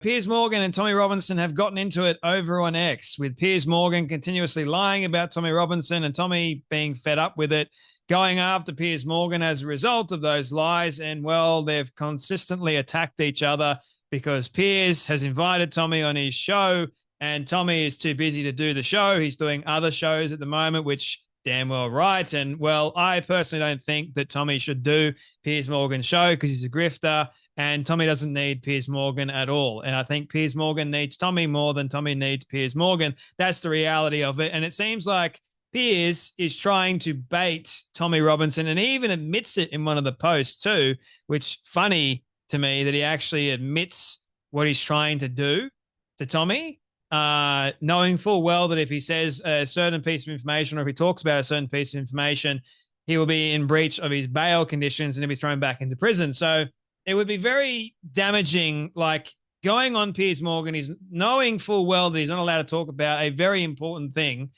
Piers Morgan and Tommy Robinson have gotten into it over on X, with Piers Morgan continuously lying about Tommy Robinson and Tommy being fed up with it, going after Piers Morgan as a result of those lies. And, well, they've consistently attacked each other because Piers has invited Tommy on his show and Tommy is too busy to do the show. He's doing other shows at the moment, which damn well right. And, well, I personally don't think that Tommy should do Piers Morgan's show because he's a grifter. And Tommy doesn't need Piers Morgan at all. And I think Piers Morgan needs Tommy more than Tommy needs Piers Morgan. That's the reality of it. And it seems like Piers is trying to bait Tommy Robinson, and he even admits it in one of the posts too, which funny to me that he actually admits what he's trying to do to Tommy, knowing full well that if he says a certain piece of information or if he talks about a certain piece of information, he will be in breach of his bail conditions and he'll be thrown back into prison. So it would be very damaging, like going on Piers Morgan. He's knowing full well that he's not allowed to talk about a very important thing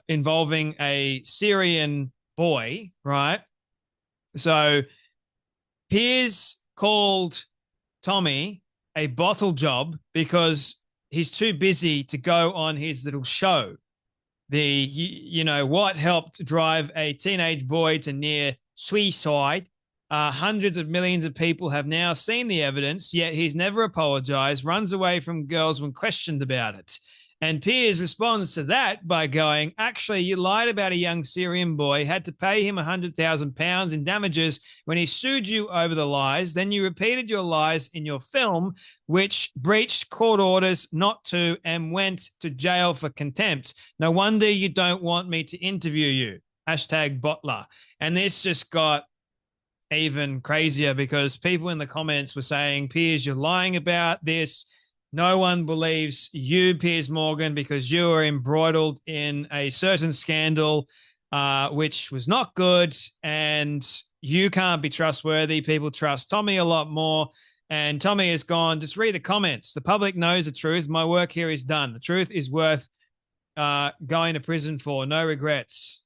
involving a Syrian boy, right? So Piers called Tommy a bottle job because he's too busy to go on his little show. What helped drive a teenage boy to near suicide. Hundreds of millions of people have now seen the evidence, yet he's never apologized, runs away from girls when questioned about it. And Piers responds to that by going, actually, you lied about a young Syrian boy, had to pay him £100,000 in damages when he sued you over the lies. Then you repeated your lies in your film, which breached court orders not to and went to jail for contempt. No wonder you don't want me to interview you. #Bottler. And this just got even crazier because people in the comments were saying, Piers, you're lying about this. No one believes you, Piers Morgan, because you are embroiled in a certain scandal, which was not good, and you can't be trustworthy. People trust Tommy a lot more. And Tommy has gone, just read the comments. The public knows the truth. My work here is done. The truth is worth going to prison for. No regrets.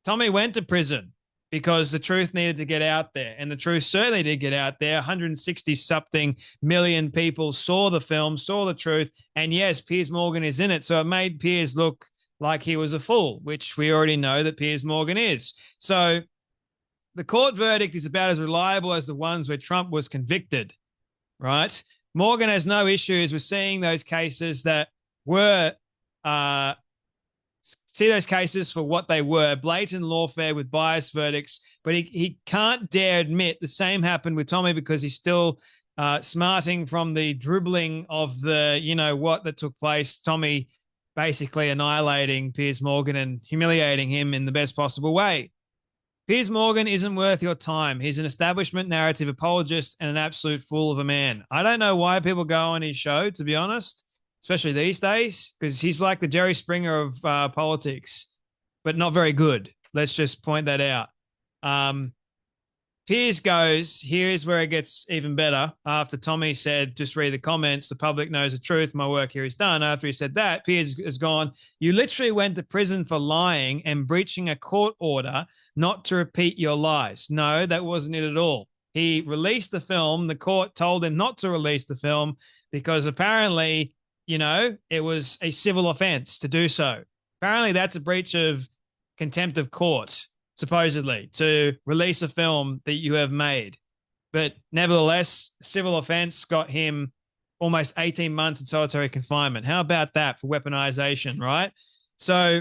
Tommy went to prison because the truth needed to get out there. And the truth certainly did get out there. 160 something million people saw the film, saw the truth. And yes, Piers Morgan is in it. So it made Piers look like he was a fool, which we already know that Piers Morgan is. So the court verdict is about as reliable as the ones where Trump was convicted, right? Morgan has no issues with seeing those cases that were see those cases for what they were, blatant lawfare with biased verdicts, but he can't dare admit the same happened with Tommy because he's still smarting from the dribbling of the, what that took place, Tommy basically annihilating Piers Morgan and humiliating him in the best possible way. Piers Morgan isn't worth your time. He's an establishment narrative apologist and an absolute fool of a man. I don't know why people go on his show, to be honest, especially these days, because he's like the Jerry Springer of politics, but not very good. Let's just point that out. Piers goes, here's where it gets even better. After Tommy said, just read the comments, the public knows the truth, my work here is done. After he said that, Piers has gone, you literally went to prison for lying and breaching a court order not to repeat your lies. No, that wasn't it at all. He released the film. The court told him not to release the film because apparently it was a civil offense to do so. Apparently, that's a breach of contempt of court, supposedly, to release a film that you have made. But nevertheless, civil offense got him almost 18 months in solitary confinement. How about that for weaponization, right? So,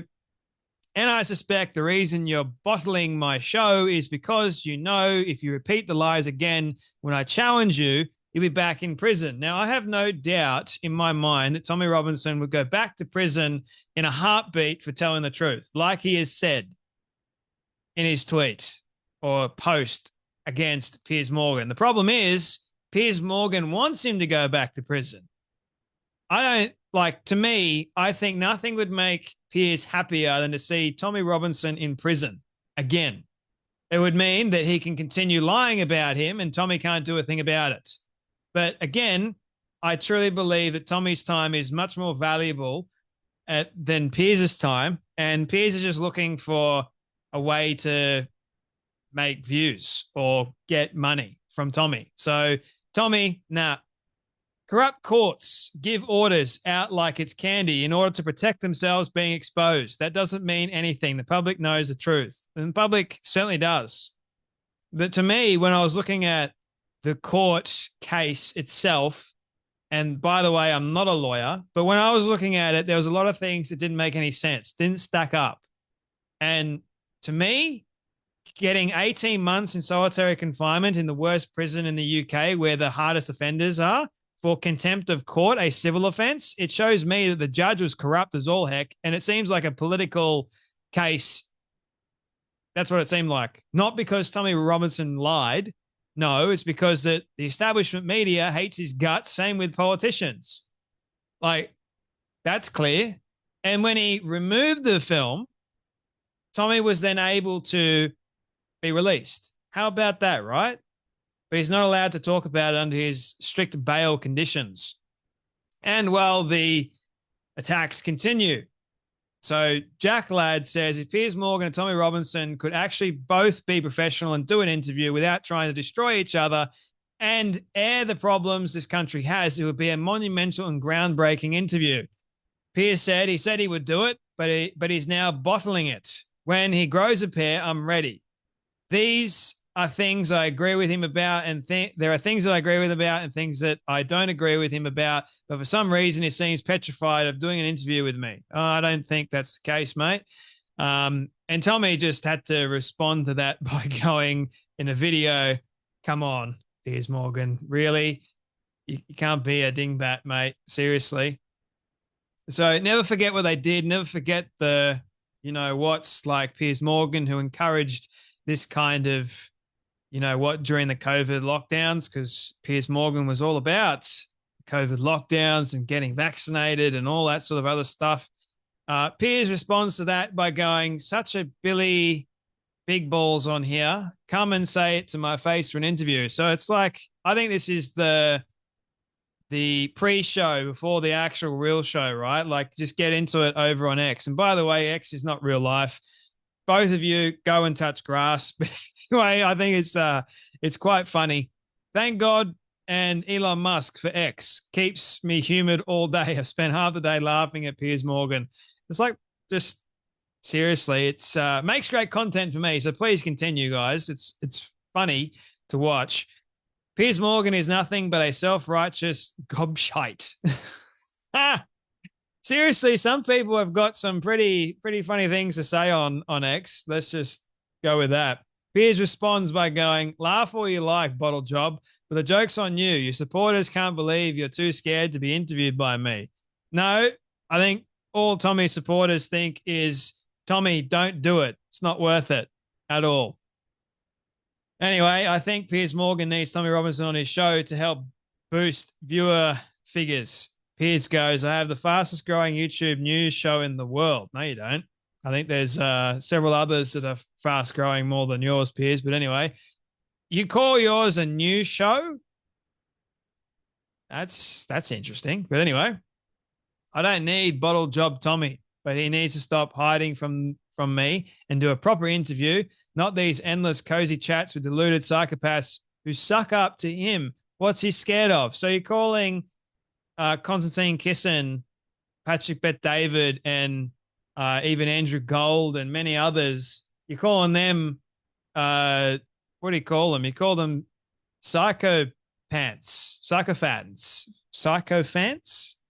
and I suspect the reason you're bottling my show is because if you repeat the lies again when I challenge you, you'll be back in prison. Now, I have no doubt in my mind that Tommy Robinson would go back to prison in a heartbeat for telling the truth, like he has said in his tweet or post against Piers Morgan. The problem is Piers Morgan wants him to go back to prison. To me, I think nothing would make Piers happier than to see Tommy Robinson in prison again. It would mean that he can continue lying about him and Tommy can't do a thing about it. But again, I truly believe that Tommy's time is much more valuable than Piers' time. And Piers is just looking for a way to make views or get money from Tommy. So Tommy, nah, Corrupt courts give orders out like it's candy in order to protect themselves being exposed. That doesn't mean anything. The public knows the truth, and the public certainly does. That to me, when I was looking at the court case itself, and by the way, I'm not a lawyer, but when I was looking at it, there was a lot of things that didn't make any sense, didn't stack up. And to me, getting 18 months in solitary confinement in the worst prison in the UK, where the hardest offenders are, for contempt of court, a civil offense, it shows me that the judge was corrupt as all heck. And it seems like a political case. That's what it seemed like. Not because Tommy Robinson lied. No, it's because that the establishment media hates his guts. Same with politicians. Like, that's clear. And when he removed the film, Tommy was then able to be released. How about that, right? But he's not allowed to talk about it under his strict bail conditions. And while the attacks continue. So Jack Ladd says if Piers Morgan and Tommy Robinson could actually both be professional and do an interview without trying to destroy each other and air the problems this country has, it would be a monumental and groundbreaking interview. Piers said he would do it, but he's now bottling it. When he grows a pair, I'm ready. These are things I agree with him about, and there are things that I agree with about and things that I don't agree with him about. But for some reason, he seems petrified of doing an interview with me. Oh, I don't think that's the case, mate. And Tommy just had to respond to that by going in a video, come on, Piers Morgan, really? You can't be a dingbat, mate. Seriously. So never forget what they did. Never forget the, what's like Piers Morgan, who encouraged this kind of, during the COVID lockdowns, because Piers Morgan was all about COVID lockdowns and getting vaccinated and all that sort of other stuff. Piers responds to that by going, such a Billy big balls on here. Come and say it to my face for an interview. So it's like, I think this is the pre-show before the actual real show, right? Like, just get into it over on X. And by the way, X is not real life. Both of you go and touch grass. But anyway, I think it's quite funny. Thank God and Elon Musk for X. Keeps me humid all day. I've spent half the day laughing at Piers Morgan. It's like, just seriously, it's makes great content for me. So please continue, guys. It's funny to watch. Piers Morgan is nothing but a self-righteous gobshite. Seriously, some people have got some pretty funny things to say on X. Let's just go with that. Piers responds by going, laugh all you like, bottle job, but the joke's on you. Your supporters can't believe you're too scared to be interviewed by me. No, I think all Tommy's supporters think is, Tommy, don't do it. It's not worth it at all. Anyway, I think Piers Morgan needs Tommy Robinson on his show to help boost viewer figures. Piers goes, I have the fastest growing YouTube news show in the world. No, you don't. I think there's several others that are fast growing more than yours, Piers. But anyway, you call yours a news show? That's interesting. But anyway, I don't need bottle job Tommy, but he needs to stop hiding from me and do a proper interview, not these endless cozy chats with deluded psychopaths who suck up to him. What's he scared of? So you're calling Constantine Kissin, Patrick Bet-David, and even Andrew Gold and many others, you're calling them, what do you call them? You call them sycophants,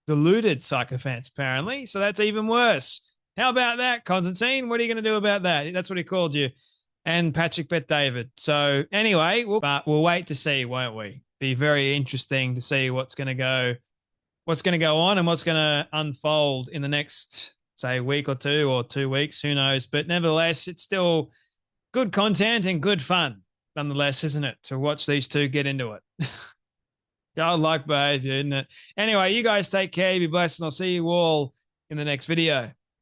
deluded sycophants, apparently. So that's even worse. How about that, Constantine? What are you going to do about that? That's what he called you. And Patrick Bet-David. So anyway, we'll wait to see, won't we? Be very interesting to see what's going to go on and what's going to unfold in the next, say, week or 2 weeks. Who knows? But nevertheless, it's still good content and good fun, nonetheless, isn't it? To watch these two get into it. Childlike behavior, isn't it? Anyway, you guys take care. Be blessed, and I'll see you all in the next video.